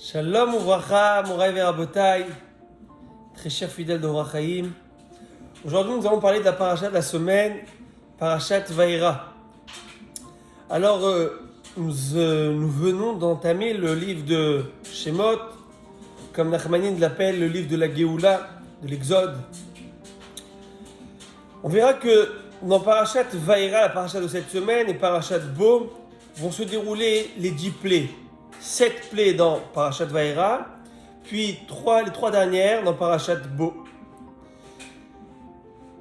Shalom Uvracha, Mouraï Verabotai, très chers fidèles de Orach Chaim. Aujourd'hui, nous allons parler de la paracha de la semaine, Parashat Vaïra. Alors, nous venons d'entamer le livre de Shemot, comme Nachmanin l'appelle, le livre de la Géoula, de l'Exode. On verra que dans Parashat Vaïra, la paracha de cette semaine, et Parashat Bo, vont se dérouler les 10 plaies. 7 plaies dans Parashat Vaïra, puis les 3 dernières dans Parashat Bo.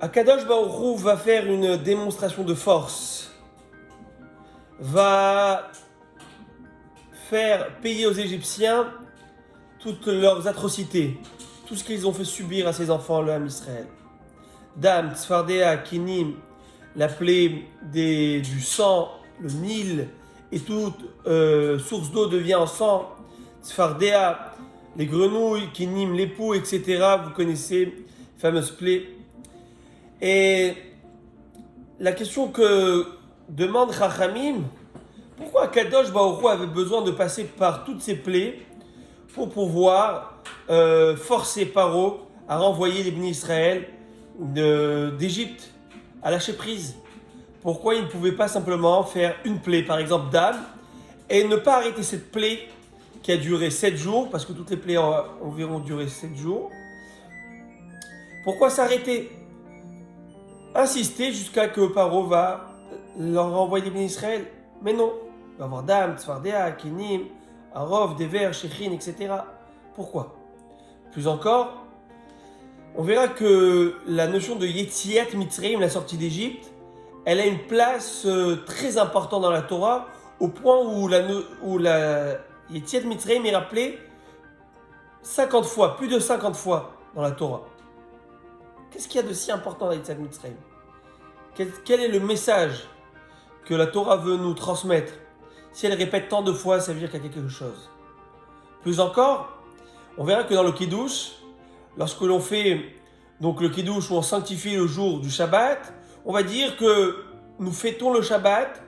Akadosh Baruch Hu va faire une démonstration de force, va faire payer aux Égyptiens toutes leurs atrocités, tout ce qu'ils ont fait subir à ses enfants, le Ham Israël. Dam, Tzfardea, Kinim, la plaie du sang, le Nil, et toute source d'eau devient en sang. Tzfardea, les grenouilles, Kinim, les poux, etc. Vous connaissez, fameuse plaie. Et la question que demande Chachamim, pourquoi Kadosh Baruch Hu avait besoin de passer par toutes ces plaies pour pouvoir forcer Paro à renvoyer les bénis Israël d'Égypte, à lâcher prise? Pourquoi il ne pouvait pas simplement faire une plaie, par exemple Dam, et ne pas arrêter cette plaie qui a duré 7 jours, parce que toutes les plaies ont environ duré 7 jours. Pourquoi s'arrêter? Insister jusqu'à que Paro va leur renvoyer les bénis Israël. Mais non, il va avoir Dam, Tzfardea, Kinim, Arov, Dever, Shechin, etc. Pourquoi? Plus encore, on verra que la notion de Yetziat Mitzrayim, la sortie d'Égypte, elle a une place très importante dans la Torah, au point où la Yetziat Mitzrayim est rappelée 50 fois, plus de 50 fois dans la Torah. Qu'est-ce qu'il y a de si important dans Yetziat Mitzrayim? Quel est le message que la Torah veut nous transmettre? Si elle répète tant de fois, ça veut dire qu'il y a quelque chose. Plus encore, on verra que dans le Kiddush, lorsque l'on fait donc le Kiddush où on sanctifie le jour du Shabbat, on va dire que nous fêtons le Shabbat.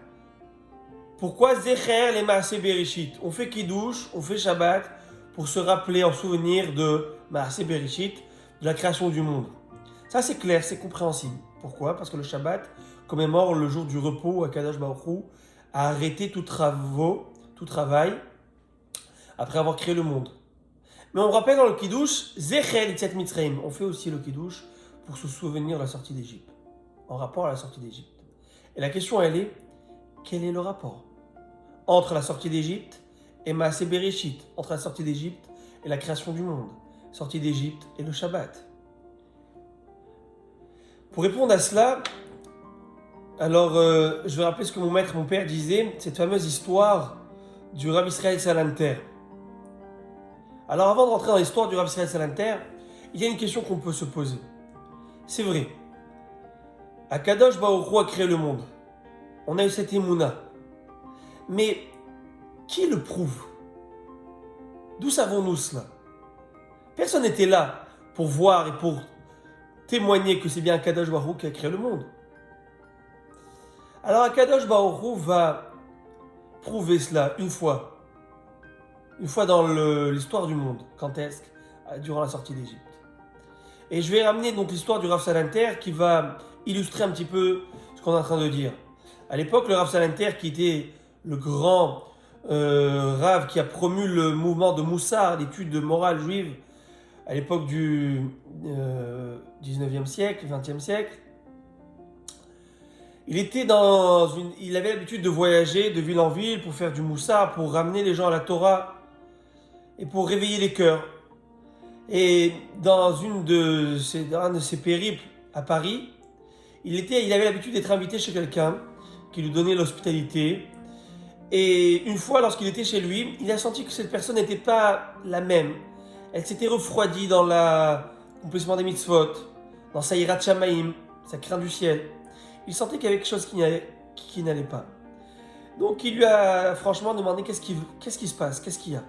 Pourquoi Zecher les Maaseh Bereshit? On fait Kiddush, on fait Shabbat pour se rappeler en souvenir de Maaseh Bereshit, de la création du monde. Ça c'est clair, c'est compréhensible. Pourquoi? Parce que le Shabbat commémore le jour du repos où Akadosh Baruch Hu a arrêté tout travail après avoir créé le monde. Mais on rappelle dans le Kiddush, Zecher Yetziat Mitzrayim. On fait aussi le Kiddush pour se souvenir de la sortie d'Égypte, en rapport à la sortie d'Égypte. Et la question elle est, quel est le rapport entre la sortie d'Égypte et Maaseh Bereshit, entre la sortie d'Égypte et la création du monde, sortie d'Égypte et le Shabbat? Pour répondre à cela, alors je vais rappeler ce que mon père disait, cette fameuse histoire du Rav Israël Salanter. Alors avant de rentrer dans l'histoire du Rav Israël Salanter, il y a une question qu'on peut se poser. C'est vrai, Akadosh Baruch Hu a créé le monde. On a eu cette émouna. Mais qui le prouve? D'où savons-nous cela? Personne n'était là pour voir et pour témoigner que c'est bien Akadosh Baruch Hu qui a créé le monde. Alors Akadosh Baruch Hu va prouver cela une fois dans l'histoire du monde. Quand est-ce? Durant la sortie d'Égypte. Et je vais ramener donc l'histoire du Rav Salanter qui va illustrer un petit peu ce qu'on est en train de dire. À l'époque, le Rav Salanter, qui était le grand Rav qui a promu le mouvement de Moussar, l'étude de morale juive, à l'époque du 19e siècle, 20e siècle, il avait l'habitude de voyager de ville en ville pour faire du Moussar, pour ramener les gens à la Torah et pour réveiller les cœurs. Et dans un de ses périples à Paris, il avait l'habitude d'être invité chez quelqu'un qui lui donnait l'hospitalité. Et une fois, lorsqu'il était chez lui, il a senti que cette personne n'était pas la même. Elle s'était refroidie dans l'accomplissement des mitzvot, dans sa hirat shamayim, sa crainte du ciel. Il sentait qu'il y avait quelque chose qui n'allait pas. Donc il lui a franchement demandé qu'est-ce qui se passe, qu'est-ce qu'il y a.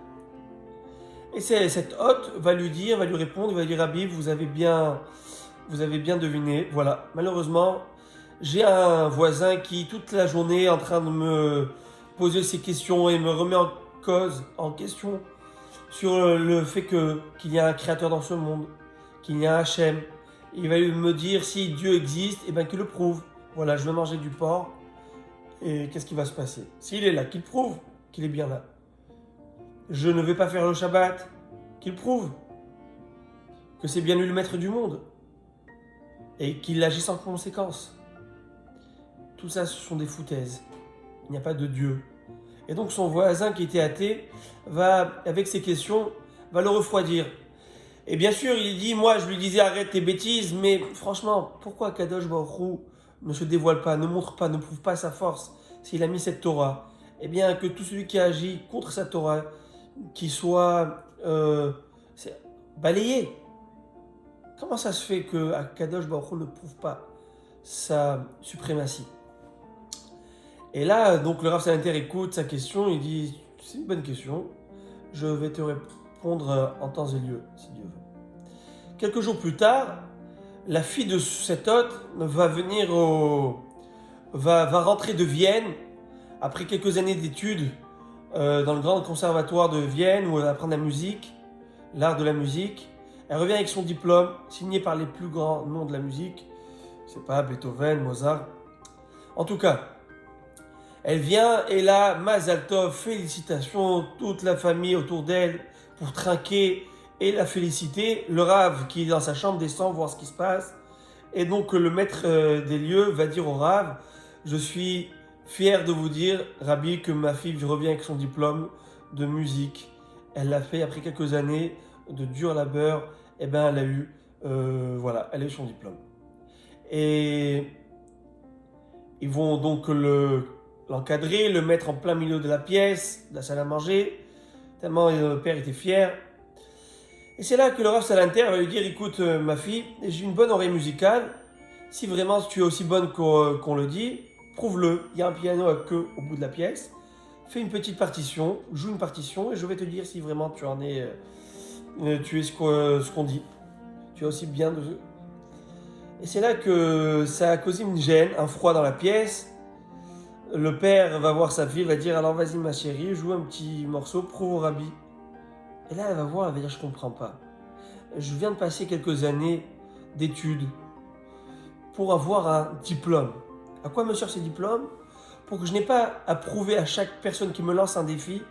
Et cet hôte va lui répondre, il va lui dire: Rabbi, vous avez bien deviné. Voilà, malheureusement, j'ai un voisin qui toute la journée est en train de me poser ces questions et me remet en question sur le fait qu'il y a un créateur dans ce monde, qu'il y a un Hachem. Il va me dire si Dieu existe, et bien qu'il le prouve. Voilà, je vais manger du porc, et qu'est-ce qui va se passer? S'il est là, qu'il prouve qu'il est bien là. Je ne vais pas faire le Shabbat, qu'il prouve que c'est bien lui le maître du monde, et qu'il agisse en conséquence. Tout ça, ce sont des foutaises. Il n'y a pas de Dieu. Et donc son voisin qui était athée, va, avec ses questions, va le refroidir. Et bien sûr, il dit, moi je lui disais arrête tes bêtises, mais franchement, pourquoi Kadosh Baruch Hu ne se dévoile pas, ne montre pas, ne prouve pas sa force s'il a mis cette Torah? Eh bien, que tout celui qui agit contre sa Torah, qui soit balayé. Comment ça se fait que Kadosh Baruch Hu ne prouve pas sa suprématie? Et là, donc le Rav Salanter écoute sa question, il dit, c'est une bonne question, je vais te répondre en temps et lieu, si Dieu veut. Quelques jours plus tard, la fille de cet hôte va rentrer de Vienne, après quelques années d'études dans le grand conservatoire de Vienne, où elle va apprendre la musique, l'art de la musique. Elle revient avec son diplôme, signé par les plus grands noms de la musique, c'est pas Beethoven, Mozart. En tout cas, elle vient et là, Mazal Tov, félicitations, toute la famille autour d'elle pour trinquer et la féliciter. Le Rav qui est dans sa chambre descend voir ce qui se passe. Et donc le maître des lieux va dire au Rav, je suis fier de vous dire, Rabbi, que ma fille revient avec son diplôme de musique. Elle l'a fait après quelques années de dur labeur. Et ben elle a eu, elle a eu son diplôme. Et ils vont donc l'encadrer, le mettre en plein milieu de la pièce, de la salle à manger, tellement le père était fier. Et c'est là que le Rav Salanter va lui dire, écoute ma fille, j'ai une bonne oreille musicale, si vraiment tu es aussi bonne qu'on le dit, prouve-le, il y a un piano à queue au bout de la pièce, fais une petite partition, joue une partition et je vais te dire si vraiment tu es ce qu'on dit. Tu es aussi bien de... Et c'est là que ça a causé une gêne, un froid dans la pièce. Le père va voir sa fille, va dire alors vas-y ma chérie, joue un petit morceau, prouve au Rabbi. Et là elle va voir, elle va dire je comprends pas. Je viens de passer quelques années d'études pour avoir un diplôme. À quoi me sert ce diplôme? Pour que je n'ai pas à prouver à chaque personne qui me lance un défi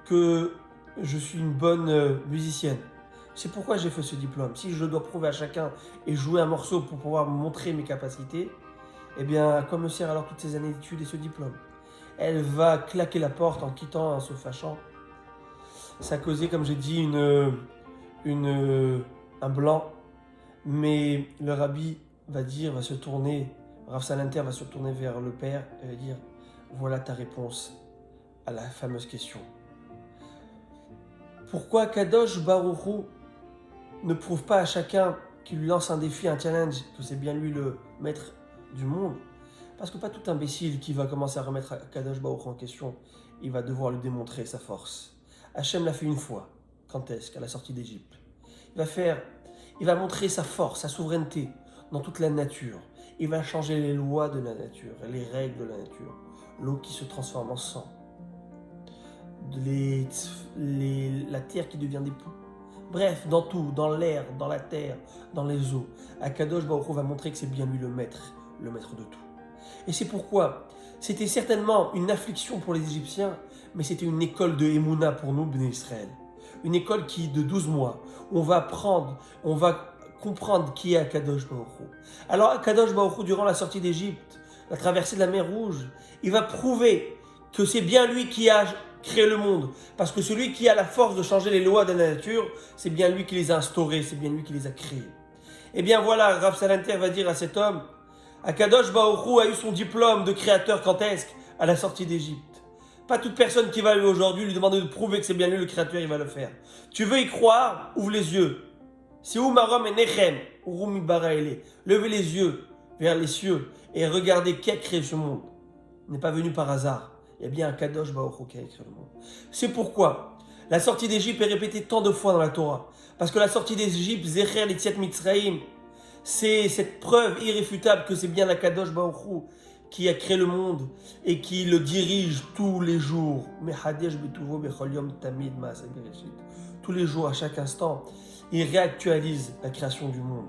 que je suis une bonne musicienne. C'est pourquoi j'ai fait ce diplôme. Si je dois prouver à chacun et jouer un morceau pour pouvoir montrer mes capacités, eh bien, à quoi me sert alors toutes ces années d'études et ce diplôme? Elle va claquer la porte en quittant, en se fâchant. Ça a causé, comme j'ai dit, un blanc. Mais le Rabbi va se tourner, Rav Salanter va se tourner vers le père et va dire, voilà ta réponse à la fameuse question. Pourquoi Kadosh Baruch Hu ne prouve pas à chacun qui lui lance un défi, un challenge, que c'est bien lui le maître du monde? Parce que pas tout imbécile qui va commencer à remettre Kadosh Baruch Hu en question, il va devoir lui démontrer sa force. Hachem l'a fait une fois. Quand est-ce? Qu'à la sortie d'Égypte. Il va montrer sa force, sa souveraineté dans toute la nature. Il va changer les lois de la nature, les règles de la nature. L'eau qui se transforme en sang. La terre qui devient des poux. Bref, dans tout, dans l'air, dans la terre, dans les eaux. Akadosh Baruch Hu va montrer que c'est bien lui le maître de tout. Et c'est pourquoi c'était certainement une affliction pour les Égyptiens, mais c'était une école de Emouna pour nous, Bnei Israël. Une école de 12 mois, où on va comprendre qui est Akadosh Baruch Hu. Alors Akadosh Baruch Hu, durant la sortie d'Égypte, la traversée de la mer Rouge, il va prouver que c'est bien lui qui a créé le monde. Parce que celui qui a la force de changer les lois de la nature, c'est bien lui qui les a instaurées, c'est bien lui qui les a créées. Et bien voilà, Rav Salanter va dire à cet homme, Akadosh Baruch Hu a eu son diplôme de créateur quand est-ce? À la sortie d'Égypte. Pas toute personne qui va aujourd'hui lui demander de prouver que c'est bien lui le créateur, il va le faire. Tu veux y croire? Ouvre les yeux. C'est Umarom et Nechem, Urumi Baraele. Levez les yeux vers les cieux et regardez qui a créé ce monde. Il n'est pas venu par hasard. Il y a bien un Kadosh Baruch Hu qui a créé le monde. C'est pourquoi la sortie d'Égypte est répétée tant de fois dans la Torah. Parce que la sortie d'Égypte, Zecher Litziat Mitzraïm, c'est cette preuve irréfutable que c'est bien la Kadosh Baruch Hu qui a créé le monde et qui le dirige tous les jours. tous les jours, à chaque instant, il réactualise la création du monde.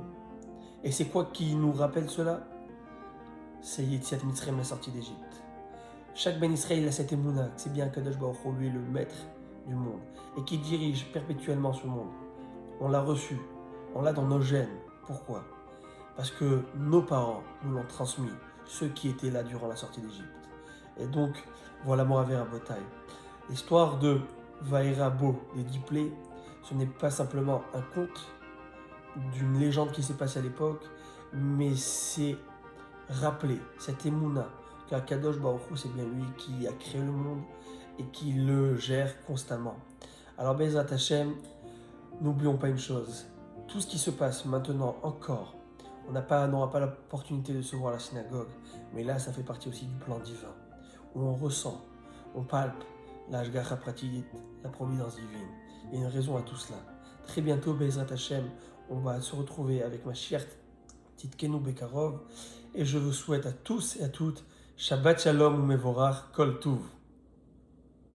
Et c'est quoi qui nous rappelle cela? C'est Yetziat Mitzrayim, la sortie d'Égypte. Chaque Ben Israël a cette émouna, c'est bien Kadosh Baruch Hu, lui, est le maître du monde, et qui dirige perpétuellement ce monde. On l'a reçu, on l'a dans nos gènes. Pourquoi? Parce que nos parents nous l'ont transmis, ceux qui étaient là durant la sortie d'Égypte. Et donc, voilà Moravé Rabotai. L'histoire de Vaïrabo, des 10 plaies, ce n'est pas simplement un conte d'une légende qui s'est passée à l'époque, mais c'est rappeler cette émouna qu'Akadosh Baruch Hu, c'est bien lui qui a créé le monde et qui le gère constamment. Alors Bezrat Hashem, n'oublions pas une chose, tout ce qui se passe maintenant encore, on n'aura pas l'opportunité de se voir à la synagogue, mais là ça fait partie aussi du plan divin, où on ressent, on palpe la Hashgacha Pratit, la providence divine. Il y a une raison à tout cela. Très bientôt, Bezrat Hashem, on va se retrouver avec Mashiach Titkenu Bekarov, et je vous souhaite à tous et à toutes Shabbat Shalom Umevorach Kol Tuv.